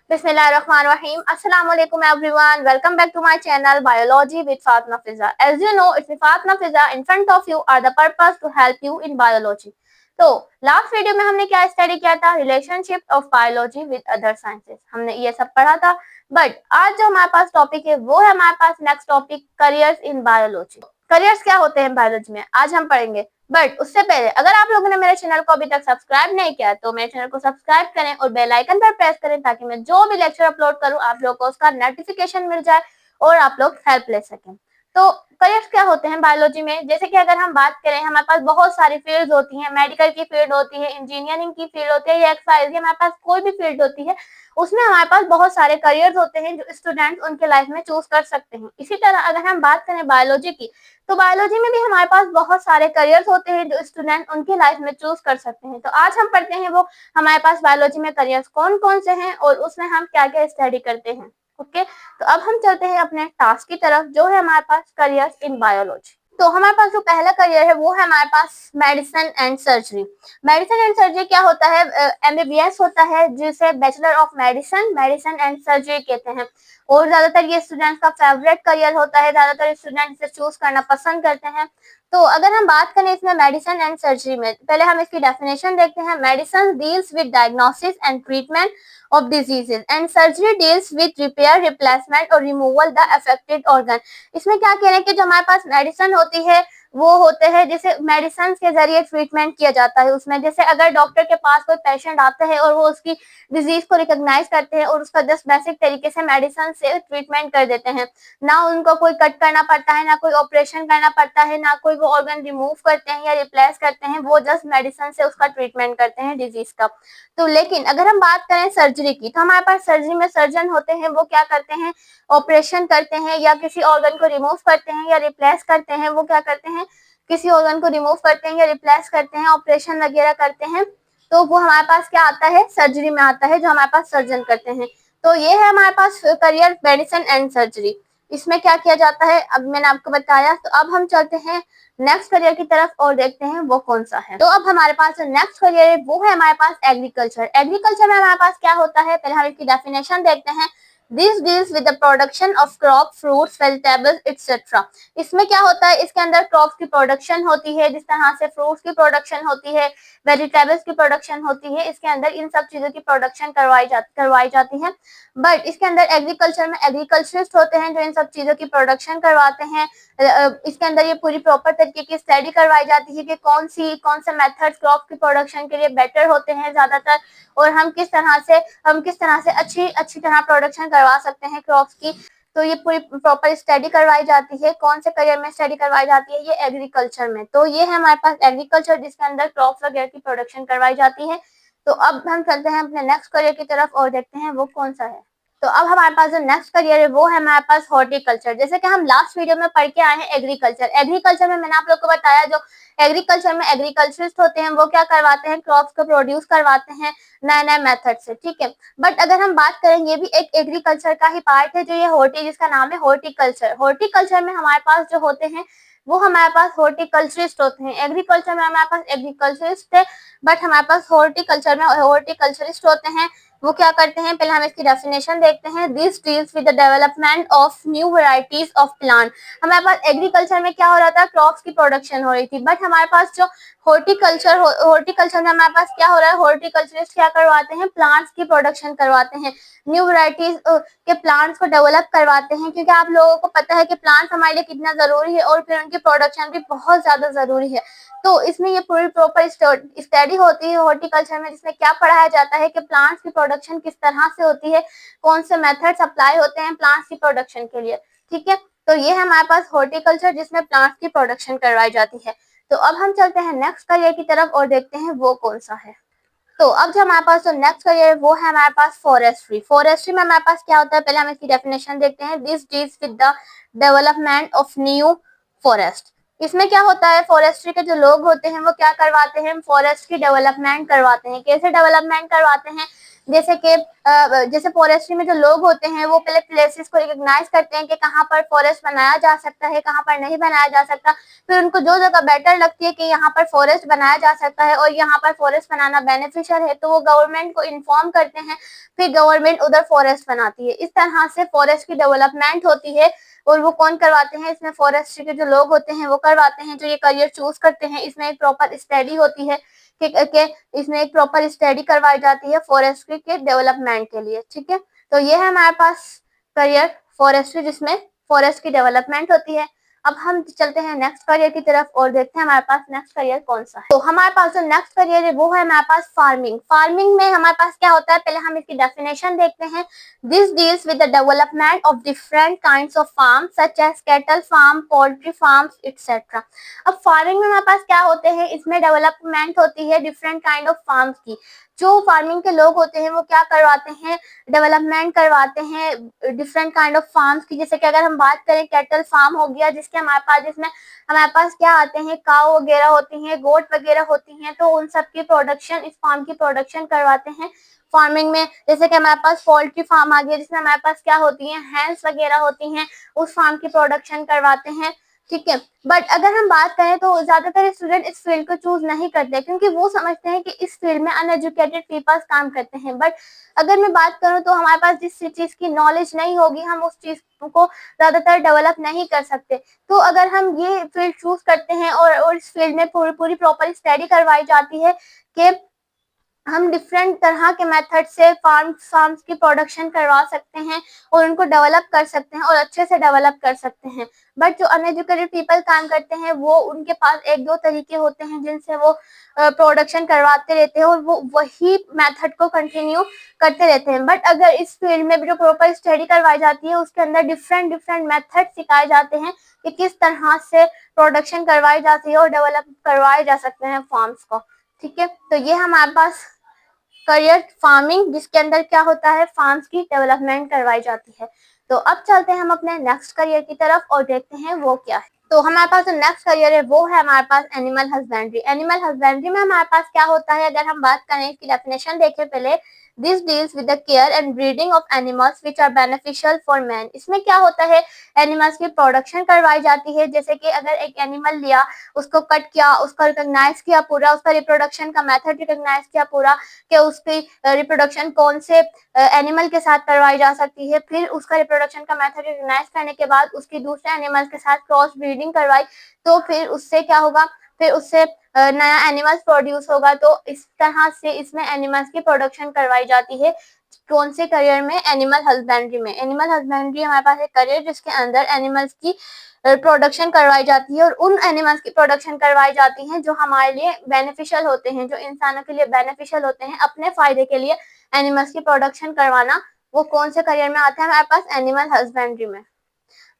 Bismillahirrahmanirrahim. Assalamu alaikum everyone. Welcome back to my channel Biology with Fatma Fiza. As you know, it's Fatma Fiza. In front of you are the purpose to help you in biology. तो last video में हमने क्या study किया था? Relationship of biology with other sciences. हमने ये सब पढ़ा था। बट आज जो हमारे पास टॉपिक है वो है हमारे पास next topic, careers in biology. Careers क्या होते हैं बायोलॉजी में, आज हम पढ़ेंगे। बट उससे पहले अगर आप लोगों ने मेरे चैनल को अभी तक सब्सक्राइब नहीं किया तो मेरे चैनल को सब्सक्राइब करें और बेल आइकन पर प्रेस करें ताकि मैं जो भी लेक्चर अपलोड करूं आप लोगों को उसका नोटिफिकेशन मिल जाए और आप लोग हेल्प ले सकें। तो करियर्स क्या होते हैं बायोलॉजी में? जैसे कि अगर हम बात करें, हमारे पास बहुत सारी फील्ड्स होती हैं। मेडिकल की फील्ड होती है, इंजीनियरिंग की फील्ड होती है, या एक्सरसाइज, हमारे पास कोई भी फील्ड होती है, उसमें हमारे पास बहुत सारे करियर्स होते हैं जो स्टूडेंट्स उनके लाइफ में चूज कर सकते हैं। इसी तरह अगर हम बात करें बायोलॉजी की, तो बायोलॉजी में भी हमारे पास बहुत सारे करियर्स होते हैं जो स्टूडेंट उनकी लाइफ में चूज कर सकते हैं। तो आज हम पढ़ते हैं वो हमारे पास बायोलॉजी में करियर्स कौन कौन से हैं और उसमें हम क्या क्या स्टडी करते हैं। ओके, तो अब हम चलते हैं अपने टास्क की तरफ, जो है हमारे पास करियर्स इन बायोलॉजी। तो हमारे पास जो पहला करियर है वो है हमारे पास medicine and surgery. Medicine and surgery क्या होता है? एमबीबीएस होता है, जिसे bachelor of medicine and surgery कहते हैं। और ज्यादातर ये स्टूडेंट्स का फेवरेट करियर होता है, ज्यादातर स्टूडेंट इसे चूज करना पसंद करते हैं। तो अगर हम बात करें इसमें मेडिसिन एंड सर्जरी में, पहले हम इसकी डेफिनेशन देखते हैं। Medicine deals with diagnosis and treatment of diseases and surgery deals with repair, replacement और removal the affected organ। इसमें क्या कह रहे हैं कि जो हमारे पास मेडिसिन होती है वो होते हैं जैसे मेडिसिन के जरिए ट्रीटमेंट किया जाता है। उसमें जैसे अगर डॉक्टर के पास कोई पेशेंट आता है और वो उसकी डिजीज को रिकॉग्नाइज करते हैं और उसका जस्ट बेसिक तरीके से मेडिसिन से ट्रीटमेंट कर देते हैं, ना उनको कोई कट करना पड़ता है, ना कोई ऑपरेशन करना पड़ता है, ना कोई वो ऑर्गन रिमूव करते हैं या रिप्लेस करते हैं, वो जस्ट मेडिसिन से उसका ट्रीटमेंट करते हैं डिजीज का। तो लेकिन अगर हम बात करें सर्जरी की, तो हमारे पास सर्जरी में सर्जन होते हैं, वो क्या करते हैं? ऑपरेशन करते हैं या किसी ऑर्गन को रिमूव करते हैं या रिप्लेस करते हैं। वो क्या करते हैं? किसी ऑर्गन को रिमूव करते हैं या रिप्लेस करते हैं, ऑपरेशन वगैरह करते हैं। तो वो हमारे पास क्या आता है? सर्जरी में आता है, जो हमारे पास सर्जन करते हैं। तो ये है हमारे पास करियर मेडिसिन एंड सर्जरी। इसमें क्या किया जाता है अब मैंने आपको बताया। तो अब हम चलते हैं नेक्स्ट करियर की तरफ और देखते हैं वो कौन सा है। तो अब हमारे पास जो नेक्स्ट करियर है वो है हमारे पास एग्रीकल्चर। एग्रीकल्चर में हमारे पास क्या होता है, पहले हम इसकी डेफिनेशन देखते हैं। This deals with the production of crop, fruits, vegetables etcetera. इसमें क्या होता है? इसके अंदर क्रॉप की प्रोडक्शन होती है, जिस तरह से फ्रूट्स की प्रोडक्शन होती है, वेजिटेबल्स की प्रोडक्शन होती है, इसके अंदर इन सब चीजों की प्रोडक्शन करवाई जाती है। बट इसके अंदर एग्रीकल्चर में एग्रीकल्चरिस्ट होते हैं जो इन सब चीजों की प्रोडक्शन करवाते हैं। इसके अंदर ये पूरी प्रॉपर तरीके की स्टडी करवाई जाती है कि कौन से मेथड्स क्रॉप की प्रोडक्शन के लिए बेटर होते हैं ज्यादातर, और हम किस तरह से अच्छी तरह प्रोडक्शन करवा सकते हैं क्रॉप्स की। तो ये पूरी प्रॉपर स्टडी करवाई जाती है। कौन से करियर में स्टडी करवाई जाती है? ये एग्रीकल्चर में। तो ये है हमारे पास एग्रीकल्चर, जिसके अंदर क्रॉप्स वगैरह की प्रोडक्शन करवाई जाती है। तो अब हम चलते हैं अपने नेक्स्ट करियर की तरफ और देखते हैं वो कौन सा है। तो अब हमारे पास जो नेक्स्ट करियर है वो है हमारे पास हॉर्टिकल्चर। जैसे कि हम लास्ट वीडियो में पढ़ के आए हैं एग्रीकल्चर। एग्रीकल्चर में मैंने आप लोग को बताया, जो एग्रीकल्चर में एग्रीकल्चरिस्ट होते हैं वो क्या करवाते हैं? क्रॉप्स को प्रोड्यूस करवाते हैं नए नए मेथड से, ठीक है। बट अगर हम बात करें, ये भी एक एग्रीकल्चर का ही पार्ट है, जो ये जिसका नाम है हॉर्टिकल्चर। हॉर्टिकल्चर में हमारे पास जो होते हैं वो हमारे पास हॉर्टिकल्चरिस्ट होते हैं। एग्रीकल्चर में हमारे पास एग्रीकल्चरिस्ट है, बट हमारे पास हॉर्टिकल्चर में हॉर्टिकल्चरिस्ट होते हैं। वो क्या करते हैं? पहले हम इसकी डेफिनेशन देखते हैं। This deals with the development of new varieties of plant. हमारे पास एग्रीकल्चर में क्या हो रहा था? क्रॉप्स की प्रोडक्शन हो रही थी। बट हमारे पास जो हॉर्टिकल्चर में हमारे पास क्या हो रहा है? हॉर्टिकल्चरिस्ट क्या करवाते हैं? प्लांट्स की प्रोडक्शन करवाते हैं, न्यू वेराइटीज के प्लांट्स को डेवलप करवाते हैं, क्योंकि आप लोगों को पता है कि प्लांट्स हमारे लिए कितना जरूरी है और फिर उनकी प्रोडक्शन भी बहुत ज्यादा जरूरी है। तो इसमें ये पूरी प्रॉपर स्टडी होती है हॉर्टिकल्चर में, जिसमें क्या पढ़ाया जाता है कि प्लांट्स की प्रोडक्शन किस तरह से होती है, कौन से मेथड्स अप्लाई होते हैं प्लांट्स की प्रोडक्शन के लिए, ठीक है। तो ये है हमारे पास हॉर्टिकल्चर, जिसमें प्लांट्स की प्रोडक्शन करवाई जाती है। तो अब हम चलते हैं नेक्स्ट करियर की तरफ और देखते हैं वो कौन सा है। तो अब जो हमारे पास जो नेक्स्ट करियर है वो है हमारे पास फॉरेस्ट्री। फॉरेस्ट्री में हमारे पास क्या होता है? पहले हम इसकी डेफिनेशन देखते हैं। This deals with the development of new forest. इसमें क्या होता है, फॉरेस्ट्री के जो लोग होते हैं वो क्या करवाते हैं, फॉरेस्ट की डेवलपमेंट करवाते हैं। कैसे डेवलपमेंट करवाते हैं, जैसे कि जैसे फॉरेस्ट्री में जो लोग होते हैं वो पहले प्लेसेस को रिकॉग्नाइज करते हैं कि कहाँ पर फॉरेस्ट बनाया जा सकता है, कहाँ पर नहीं बनाया जा सकता। फिर उनको जो जगह बेटर लगती है कि यहाँ पर फॉरेस्ट बनाया जा सकता है और यहाँ पर फॉरेस्ट बनाना बेनिफिशियल है, तो वो गवर्नमेंट को इन्फॉर्म करते हैं, फिर गवर्नमेंट उधर फॉरेस्ट बनाती है। इस तरह से फॉरेस्ट की डेवलपमेंट होती है। और वो कौन करवाते हैं, इसमें फॉरेस्ट्री के जो लोग होते हैं वो करवाते हैं, जो ये करियर चूज करते हैं। इसमें एक प्रॉपर स्टडी होती है कि इसमें एक प्रॉपर स्टडी करवाई जाती है फॉरेस्ट्री के डेवलपमेंट के लिए, ठीक है। तो ये है हमारे पास करियर फॉरेस्ट्री, जिसमें फॉरेस्ट की डेवलपमेंट होती है। अब हम चलते हैं नेक्स्ट करियर की तरफ और देखते हैं हमारे पास नेक्स्ट करियर कौन सा है। तो हमारे पास जो नेक्स्ट करियर है वो है हमारे पास फार्मिंग। फार्मिंग में हमारे पास क्या होता है, पहले हम इसकी डेफिनेशन देखते हैं। This deals with the development of different kinds of farm such as cattle farm, poultry farms etcetera. अब फार्मिंग में हमारे पास क्या होते हैं, इसमें डेवलपमेंट होती है डिफरेंट काइंड ऑफ फार्म्स की। जो फार्मिंग के लोग होते हैं वो क्या करवाते हैं, डेवलपमेंट करवाते हैं डिफरेंट काइंड ऑफ फार्म्स की। जैसे कि अगर हम बात करें, कैटल फार्म हो गया, जिसके हमारे पास जिसमें हमारे पास क्या आते हैं, काऊ वगैरह होती हैं, गोट वगैरह होती हैं, तो उन सब की प्रोडक्शन, इस फार्म की प्रोडक्शन करवाते हैं फार्मिंग में। जैसे कि हमारे पास पोल्ट्री फार्म आ गया, जिसमें हमारे पास क्या होती हैं, हैंस वगैरह होती हैं, उस फार्म की प्रोडक्शन करवाते हैं, ठीक है। बट अगर हम बात करें तो ज्यादातर स्टूडेंट इस फील्ड को चूज नहीं करते, क्योंकि वो समझते हैं कि इस फील्ड में अनएजुकेटेड पीपल्स काम करते हैं। बट अगर मैं बात करूं तो हमारे पास जिस चीज की नॉलेज नहीं होगी, हम उस चीज को ज्यादातर डेवलप नहीं कर सकते। तो अगर हम ये फील्ड चूज करते हैं और इस फील्ड में पूरी प्रॉपर स्टडी करवाई जाती है कि हम डिफरेंट तरह के मेथड से फार्म्स की प्रोडक्शन करवा सकते हैं और उनको डेवलप कर सकते हैं और अच्छे से डेवलप कर सकते हैं। बट जो अनएजुकेटेड पीपल काम करते हैं, वो उनके पास एक दो तरीके होते हैं जिनसे वो प्रोडक्शन करवाते रहते हैं और वो वही मेथड को कंटिन्यू करते रहते हैं। बट अगर इस फील्ड में जो प्रॉपर स्टडी करवाई जाती है, उसके अंदर डिफरेंट मेथड सिखाए जाते हैं कि किस तरह से प्रोडक्शन करवाई जाती है और डेवलप करवाए जा सकते हैं फार्म्स को, ठीक है। तो ये हमारे पास करियर फार्मिंग, जिसके अंदर क्या होता है, फार्म्स की डेवलपमेंट करवाई जाती है। तो अब चलते हैं हम अपने नेक्स्ट करियर की तरफ और देखते हैं वो क्या है। तो हमारे पास जो नेक्स्ट करियर है वो है हमारे पास एनिमल हस्बेंड्री। एनिमल हस्बेंड्री में हमारे पास क्या होता है, अगर हम बात करें इसकी डेफिनेशन देखें पहले। This deals with the care and breeding of animals which are beneficial for man. इसमें क्या होता है, एनिमल्स की प्रोडक्शन करवाई जाती है। जैसे कि अगर एक एनिमल लिया, उसको कट किया, उसका रिकॉग्नाइज किया पूरा, उसका रिप्रोडक्शन का मेथड रिकॉग्नाइज किया पूरा कि उसकी रिप्रोडक्शन कौन से एनिमल के साथ करवाई जा सकती है, फिर उसका रिप्रोडक्शन का मेथड रिकॉग्नाइज करने के बाद उसकी दूसरे एनिमल के साथ क्रॉस ब्रीडिंग करवाई, तो फिर उससे क्या होगा, फिर उससे नया एनिमल्स प्रोड्यूस होगा। तो इस तरह से इसमें एनिमल्स की प्रोडक्शन करवाई जाती है। कौन से करियर में, एनिमल हस्बेंड्री में। एनिमल हस्बेंड्री हमारे पास एक करियर जिसके अंदर एनिमल्स की प्रोडक्शन करवाई जाती है और उन एनिमल्स की प्रोडक्शन करवाई जाती है जो हमारे लिए बेनिफिशियल होते हैं, जो इंसानों के लिए बेनिफिशियल होते हैं। अपने फायदे के लिए एनिमल्स की प्रोडक्शन करवाना, वो कौन से करियर में आता है हमारे पास, एनिमल हस्बेंड्री में।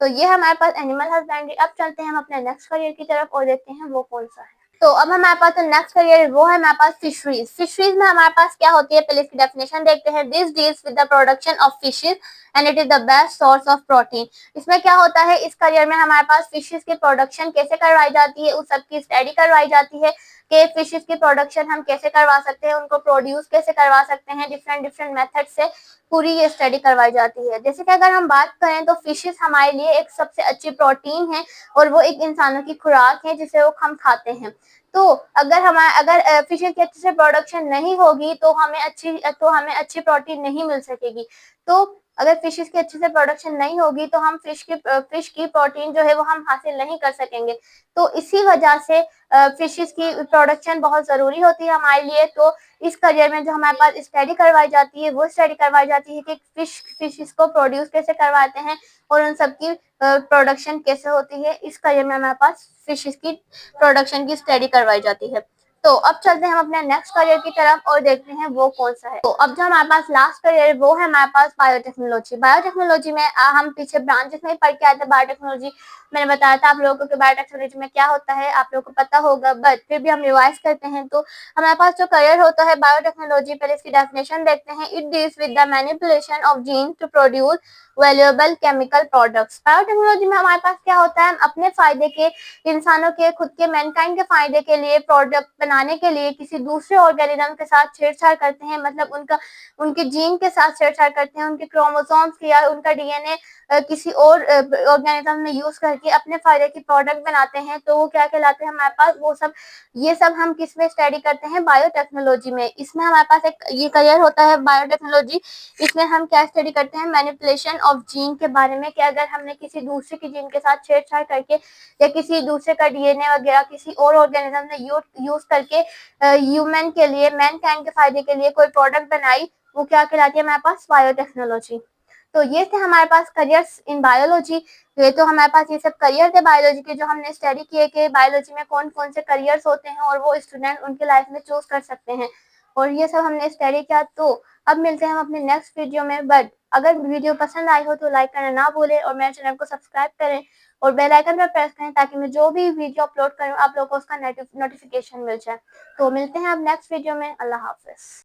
तो ये हमारे पास एनिमल हस्बेंड्री। अब चलते हैं हम अपने नेक्स्ट करियर की तरफ और देखते हैं वो कौन सा है। तो अब हमारे पास नेक्स्ट करियर वो है हमारे पास फिशरीज। फिशरीज में हमारे पास क्या होती है, पहले इसकी डेफिनेशन देखते हैं। This deals with the production of fishes and it is the best source of protein. इसमें क्या होता है, इस करियर में हमारे पास फिशेज की प्रोडक्शन कैसे करवाई जाती है, उस सब की स्टडी करवाई जाती है कि फिशेज की प्रोडक्शन हम कैसे करवा सकते हैं, उनको प्रोड्यूस कैसे करवा सकते हैं, डिफरेंट मेथड से पूरी ये स्टडी करवाई जाती है। जैसे कि अगर हम बात करें तो फिशेज हमारे लिए एक सबसे अच्छी प्रोटीन है और वो एक इंसानों की खुराक है जिसे वो हम खाते हैं। तो अगर फिशेज की अच्छे से प्रोडक्शन नहीं होगी तो हमें अच्छी प्रोटीन नहीं मिल सकेगी। तो अगर फिशेज की अच्छे से प्रोडक्शन नहीं होगी तो हम फिश की प्रोटीन जो है वो हम हासिल नहीं कर सकेंगे। तो इसी वजह से फिशेज की प्रोडक्शन बहुत जरूरी होती है हमारे लिए। तो इस करियर में जो हमारे पास स्टडी करवाई जाती है, वो स्टडी करवाई जाती है कि फिशेज को प्रोड्यूस कैसे करवाते हैं और उन सब की प्रोडक्शन कैसे होती है। इस करियर में हमारे पास फिशेज की प्रोडक्शन की स्टडी करवाई जाती है। तो अब चलते हैं हम अपने नेक्स्ट करियर की तरफ और देखते हैं वो कौन सा है। तो अब जो हमारे पास लास्ट करियर है वो है हमारे पास बायोटेक्नोलॉजी। बायोटेक्नोलॉजी में हम पीछे ब्रांचेस में पढ़ के आए थे बायोटेक्नोलॉजी। मैंने बताया था आप लोगों को कि बायोटेक्नोलॉजी में क्या होता है, आप लोगों को पता होगा, बट फिर भी हम रिवाइज करते हैं। तो हमारे पास जो करियर होता है बायोटेक्नोलॉजी, पहले इसकी डेफिनेशन देखते हैं। It deals with the manipulation of gene to produce valuable chemical products. Biotechnology में हमारे पास क्या होता है, हम अपने फायदे के, इंसानों के, खुद के, मैनकाइंड के फायदे के लिए प्रोडक्ट बनाने के लिए किसी दूसरे ऑर्गेनिज्म के साथ छेड़छाड़ करते हैं, मतलब उनके जीन के साथ छेड़छाड़ करते हैं, उनके क्रोमोसोम्स की या उनका डीएनए किसी और ऑर्गेनिज्म में यूज करके अपने फायदे की प्रोडक्ट बनाते हैं, तो वो क्या कहलाते हैं हमारे पास, वो सब, ये सब हम किस में स्टडी करते हैं, बायोटेक्नोलॉजी में। इसमें हमारे पास एक ये करियर होता है बायोटेक्नोलॉजी। इसमें हम क्या स्टडी करते हैं, मैनिपुलेशन ऑफ जीन के बारे में, कि अगर हमने किसी दूसरे की जीन के साथ छेड़छाड़ करके या किसी दूसरे का डीएनए वगैरह किसी और ऑर्गेनिज्म में यूज करके ह्यूमन के लिए, मैनकाइंड के फायदे के लिए कोई प्रोडक्ट बनाई, वो क्या कहलाती है हमारे पास, बायोटेक्नोलॉजी। तो ये थे हमारे पास करियर्स इन बायोलॉजी। ये तो हमारे पास ये सब करियर थे बायोलॉजी के, जो हमने स्टडी किए कि बायोलॉजी में कौन कौन से करियर्स होते हैं और वो स्टूडेंट उनके लाइफ में चूज कर सकते हैं, और ये सब हमने स्टडी किया। तो अब मिलते हैं हम अपने नेक्स्ट वीडियो में। बट अगर वीडियो पसंद आई हो तो लाइक करना ना भूलें और मेरे चैनल को सब्सक्राइब करें और बेल आइकन पर प्रेस करें, ताकि मैं जो भी वीडियो अपलोड करूं आप लोगों को उसका नोटिफिकेशन मिल जाए। तो मिलते हैं अब नेक्स्ट वीडियो में। अल्लाह हाफिज।